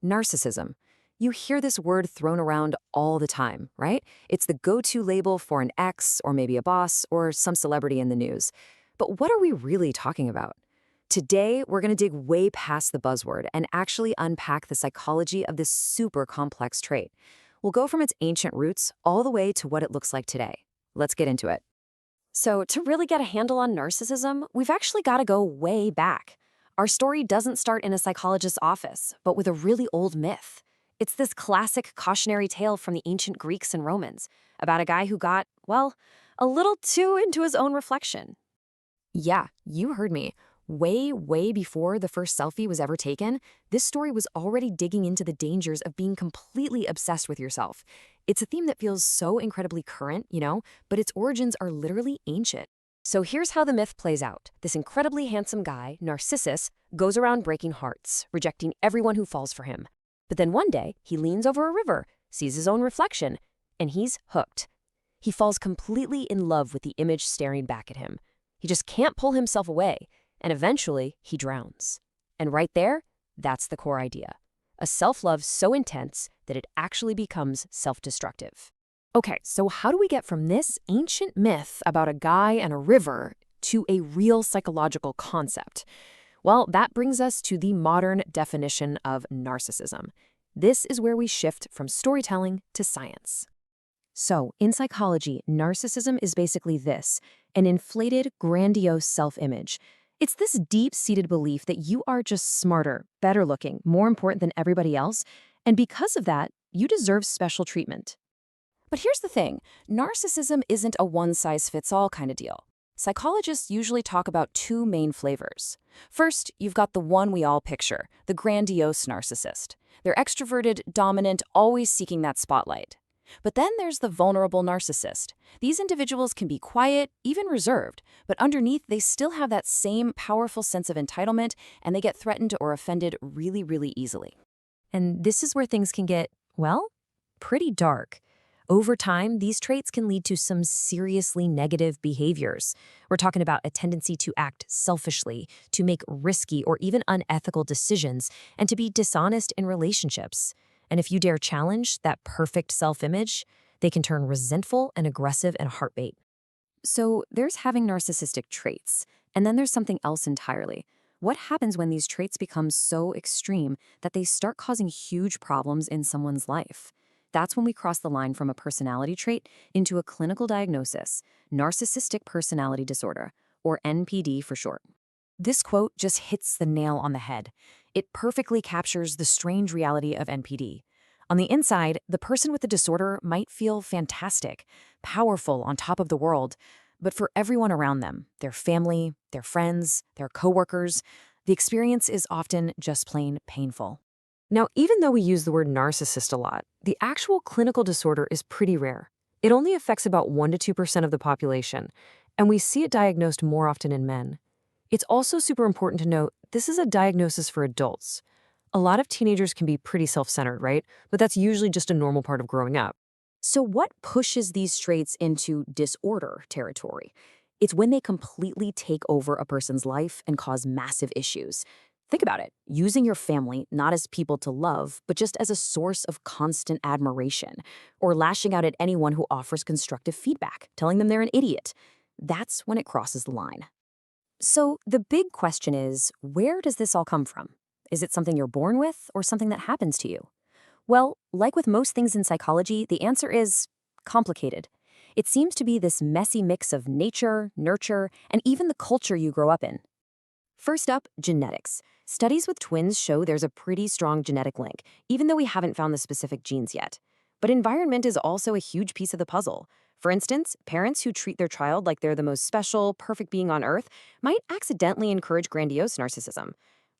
Narcissism. You hear this word thrown around all the time, right? It's the go-to label for an ex or maybe a boss or some celebrity in the news. But what are we really talking about? Today, we're going to dig way past the buzzword and actually unpack the psychology of this super complex trait. We'll go from its ancient roots all the way to what it looks like today. Let's get into it. So, to really get a handle on narcissism, we've actually got to go way back. Our story doesn't start in a psychologist's office, but with a really old myth. It's this classic cautionary tale from the ancient Greeks and Romans about a guy who got, well, a little too into his own reflection. Yeah, you heard me. Way before the first selfie was ever taken, this story was already digging into the dangers of being completely obsessed with yourself. It's a theme that feels so incredibly current, but its origins are literally ancient. So here's how the myth plays out. This incredibly handsome guy, Narcissus, goes around breaking hearts, rejecting everyone who falls for him. But then one day, he leans over a river, sees his own reflection, and he's hooked. He falls completely in love with the image staring back at him. He just can't pull himself away. And eventually, he drowns. And right there, that's the core idea. A self-love so intense that it actually becomes self-destructive. Okay, so how do we get from this ancient myth about a guy and a river to a real psychological concept? Well, that brings us to the modern definition of narcissism. This is where we shift from storytelling to science. So, in psychology, narcissism is basically this: an inflated, grandiose self-image. It's this deep-seated belief that you are just smarter, better looking, more important than everybody else, and because of that, you deserve special treatment. But here's the thing, narcissism isn't a one-size-fits-all kind of deal. Psychologists usually talk about two main flavors. First, you've got the one we all picture, the grandiose narcissist. They're extroverted, dominant, always seeking that spotlight. But then there's the vulnerable narcissist. These individuals can be quiet, even reserved, but underneath they still have that same powerful sense of entitlement, and they get threatened or offended really easily. And this is where things can get, well, pretty dark. Over time, these traits can lead to some seriously negative behaviors. We're talking about a tendency to act selfishly, to make risky or even unethical decisions, and to be dishonest in relationships. And if you dare challenge that perfect self-image, they can turn resentful and aggressive in a heartbeat. So there's having narcissistic traits, and then there's something else entirely. What happens when these traits become so extreme that they start causing huge problems in someone's life? That's when we cross the line from a personality trait into a clinical diagnosis, narcissistic personality disorder, or NPD for short. This quote just hits the nail on the head. It perfectly captures the strange reality of NPD. On the inside, the person with the disorder might feel fantastic, powerful, on top of the world, but for everyone around them, their family, their friends, their coworkers, the experience is often just plain painful. Now, even though we use the word narcissist a lot, the actual clinical disorder is pretty rare. It only affects about 1 to 2% of the population, and we see it diagnosed more often in men. It's also super important to note this is a diagnosis for adults. A lot of teenagers can be pretty self-centered, right? But that's usually just a normal part of growing up. So what pushes these traits into disorder territory? It's when they completely take over a person's life and cause massive issues. Think about it, using your family not as people to love, but just as a source of constant admiration, or lashing out at anyone who offers constructive feedback, telling them they're an idiot. That's when it crosses the line. So the big question is, where does this all come from? Is it something you're born with or something that happens to you? Well, like with most things in psychology, the answer is complicated. It seems to be this messy mix of nature, nurture, and even the culture you grow up in. First up, genetics. Studies with twins show there's a pretty strong genetic link, even though we haven't found the specific genes yet. But environment is also a huge piece of the puzzle. For instance, parents who treat their child like they're the most special, perfect being on Earth might accidentally encourage grandiose narcissism.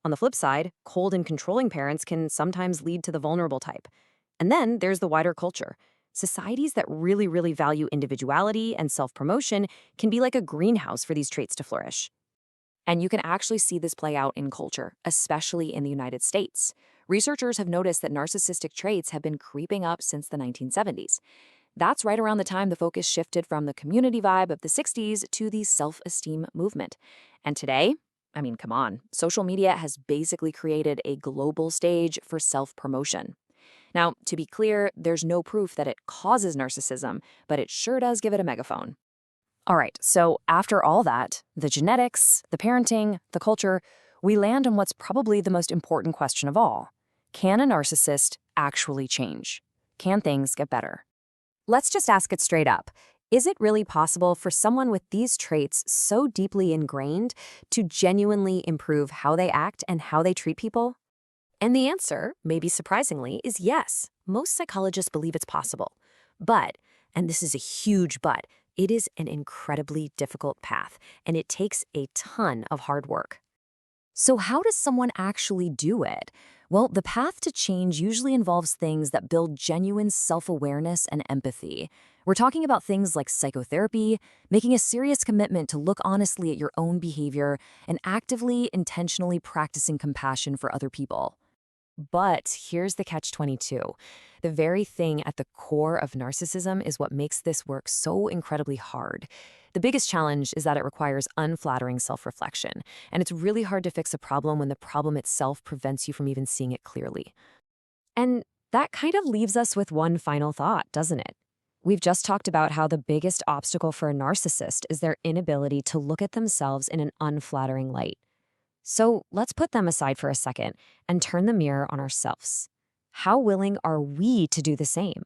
On the flip side, cold and controlling parents can sometimes lead to the vulnerable type. And then there's the wider culture. Societies that really value individuality and self-promotion can be like a greenhouse for these traits to flourish. And you can actually see this play out in culture, especially in the United States. Researchers have noticed that narcissistic traits have been creeping up since the 1970s. That's right around the time the focus shifted from the community vibe of the 60s to the self-esteem movement. And today, I mean, come on. Social media has basically created a global stage for self-promotion. Now, to be clear, there's no proof that it causes narcissism, but it sure does give it a megaphone. All right, so after all that, the genetics, the parenting, the culture, we land on what's probably the most important question of all. Can a narcissist actually change? Can things get better? Let's just ask it straight up. Is it really possible for someone with these traits so deeply ingrained to genuinely improve how they act and how they treat people? And the answer, maybe surprisingly, is yes. Most psychologists believe it's possible. But, and this is a huge but, it is an incredibly difficult path, and it takes a ton of hard work. So how does someone actually do it? Well, the path to change usually involves things that build genuine self-awareness and empathy. We're talking about things like psychotherapy, making a serious commitment to look honestly at your own behavior, and actively, intentionally practicing compassion for other people. But here's the catch-22. The very thing at the core of narcissism is what makes this work so incredibly hard. The biggest challenge is that it requires unflattering self-reflection, and it's really hard to fix a problem when the problem itself prevents you from even seeing it clearly. And that kind of leaves us with one final thought, doesn't it? We've just talked about how the biggest obstacle for a narcissist is their inability to look at themselves in an unflattering light. So let's put them aside for a second and turn the mirror on ourselves. How willing are we to do the same?